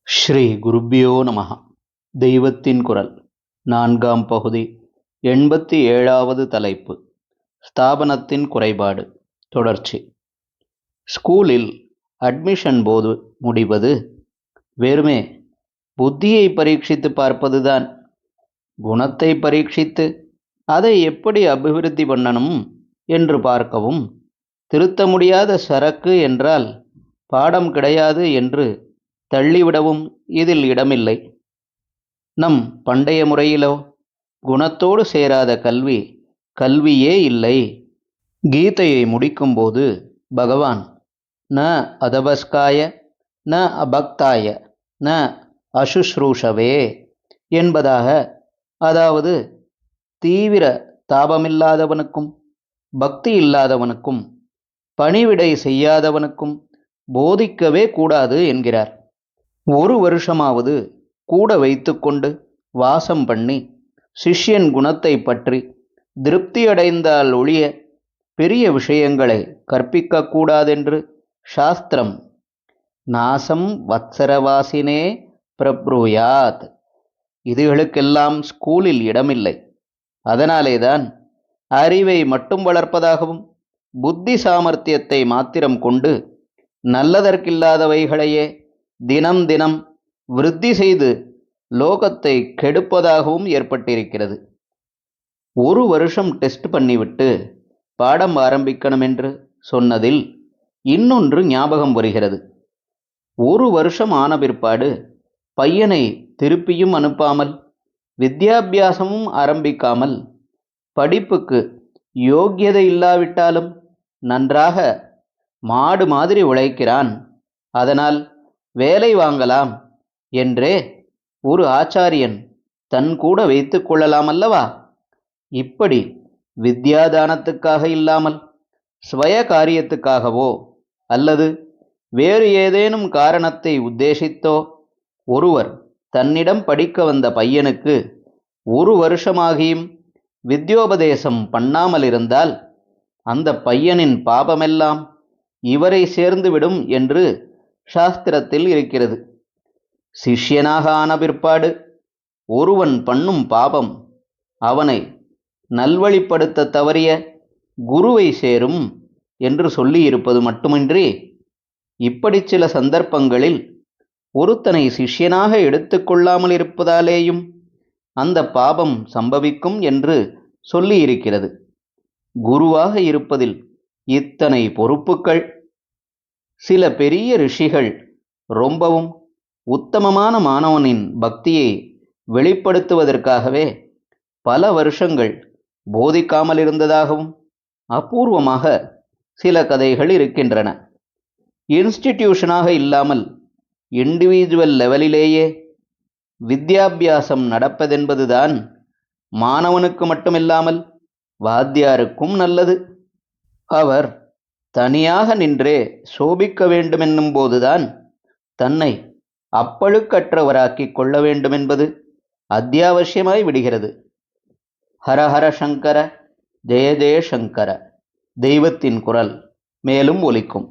ஸ்ரீ குருப்பியோ நமஹ. தெய்வத்தின் குரல். 4ஆம் பகுதி. 87வது தலைப்பு. ஸ்தாபனத்தின் குறைபாடு. தொடர்ச்சி. ஸ்கூலில் அட்மிஷன் போது முடிவது வெறுமே புத்தியை பரீட்சித்து பார்ப்பதுதான். குணத்தை பரீட்சித்து அதை எப்படி அபிவிருத்தி பண்ணணும் என்று பார்க்கவும், திருத்த முடியாத சரக்கு என்றால் பாடம் கிடையாது என்று தள்ளிவிடவும் இதில் இடமில்லை. நம் பண்டைய முறையிலோ குணத்தோடு சேராத கல்வி கல்வியே இல்லை. கீதையை முடிக்கும்போது பகவான் ந அதபஸ்காய ந அபக்தாய ந அசுஸ்ரூஷவே என்பதாக, அதாவது தீவிர தாபமில்லாதவனுக்கும் பக்தி இல்லாதவனுக்கும் பணிவிடை செய்யாதவனுக்கும் போதிக்கவே கூடாது என்கிறார். ஒரு வருஷமாவது கூட வைத்துக்கொண்டு வாசம் பண்ணி சிஷ்யன் குணத்தை பற்றி திருப்தி அடைந்தால் ஒழிய பெரிய விஷயங்களை கற்பிக்கக்கூடாதென்று சாஸ்திரம் நாசம் வத்சரவாசினே பிரப்ரூயாத். இதுகளுக்கெல்லாம் ஸ்கூலில் இடமில்லை. அதனாலேதான் அறிவை மட்டும் வளர்ப்பதாகவும் புத்தி சாமர்த்தியத்தை மாத்திரம் கொண்டு நல்லதற்கில்லாதவைகளையே தினம் தினம் விருத்தி செய்து லோகத்தை கெடுப்பதாகவும் ஏற்பட்டிருக்கிறது. ஒரு வருஷம் டெஸ்ட் பண்ணிவிட்டு பாடம் ஆரம்பிக்கணும் என்று சொன்னதில் இன்னொன்று ஞாபகம் வருகிறது. ஒரு வருஷம் ஆன பிற்பாடு பையனை திருப்பியும் அனுப்பாமல், வித்யாபியாசமும் ஆரம்பிக்காமல், படிப்புக்கு யோக்கியதை இல்லாவிட்டாலும் நன்றாக மாடு மாதிரி உழைக்கிறான், அதனால் வேலை வாங்கலாம் என்றே ஒரு ஆச்சாரியன் தன் கூட வைத்து கொள்ளலாம் அல்லவா? இப்படி வித்யாதானத்துக்காக இல்லாமல் ஸ்வய காரியத்துக்காகவோ அல்லது வேறு ஏதேனும் காரணத்தை உத்தேசித்தோ ஒருவர் தன்னிடம் படிக்க வந்த பையனுக்கு ஒரு வருஷமாகியும் வித்யோபதேசம் பண்ணாமல் இருந்தால் அந்த பையனின் பாபமெல்லாம் இவரை சேர்ந்துவிடும் என்று சாஸ்திரத்தில் இருக்கிறது. சிஷ்யனாக ஆன பிற்பாடு ஒருவன் பண்ணும் பாபம் அவனை நல்வழிப்படுத்த தவறிய குருவை சேரும் என்று சொல்லியிருப்பது மட்டுமின்றி, இப்படி சில சந்தர்ப்பங்களில் ஒருத்தனை சிஷ்யனாக எடுத்துக்கொள்ளாமல் இருப்பதாலேயும் அந்த பாபம் சம்பவிக்கும் என்று சொல்லியிருக்கிறது. குருவாக இருப்பதில் இத்தனை பொறுப்புக்கள். சில பெரிய ரிஷிகள் ரொம்பவும் உத்தமமான மாணவனின் பக்தியை வெளிப்படுத்துவதற்காகவே பல வருஷங்கள் போதிக்காமல் இருந்ததாகவும் அபூர்வமாக சில கதைகள் இருக்கின்றன. இன்ஸ்டிடியூஷனாக இல்லாமல் இண்டிவிஜுவல் லெவலிலேயே வித்யாபியாசம் நடப்பதென்பதுதான் மாணவனுக்கு மட்டுமில்லாமல் வாத்தியாருக்கும் நல்லது. அவர் தனியாக நின்றே சோபிக்க வேண்டுமென்னும் போதுதான் தன்னை அப்பழுக்கற்றவராக்கிக் கொள்ள வேண்டுமென்பது அத்தியாவசியமாய் விடுகிறது. ஹரஹர சங்கர, ஜெய ஜெய சங்கர. தெய்வத்தின் குரல் மேலும் ஒலிக்கும்.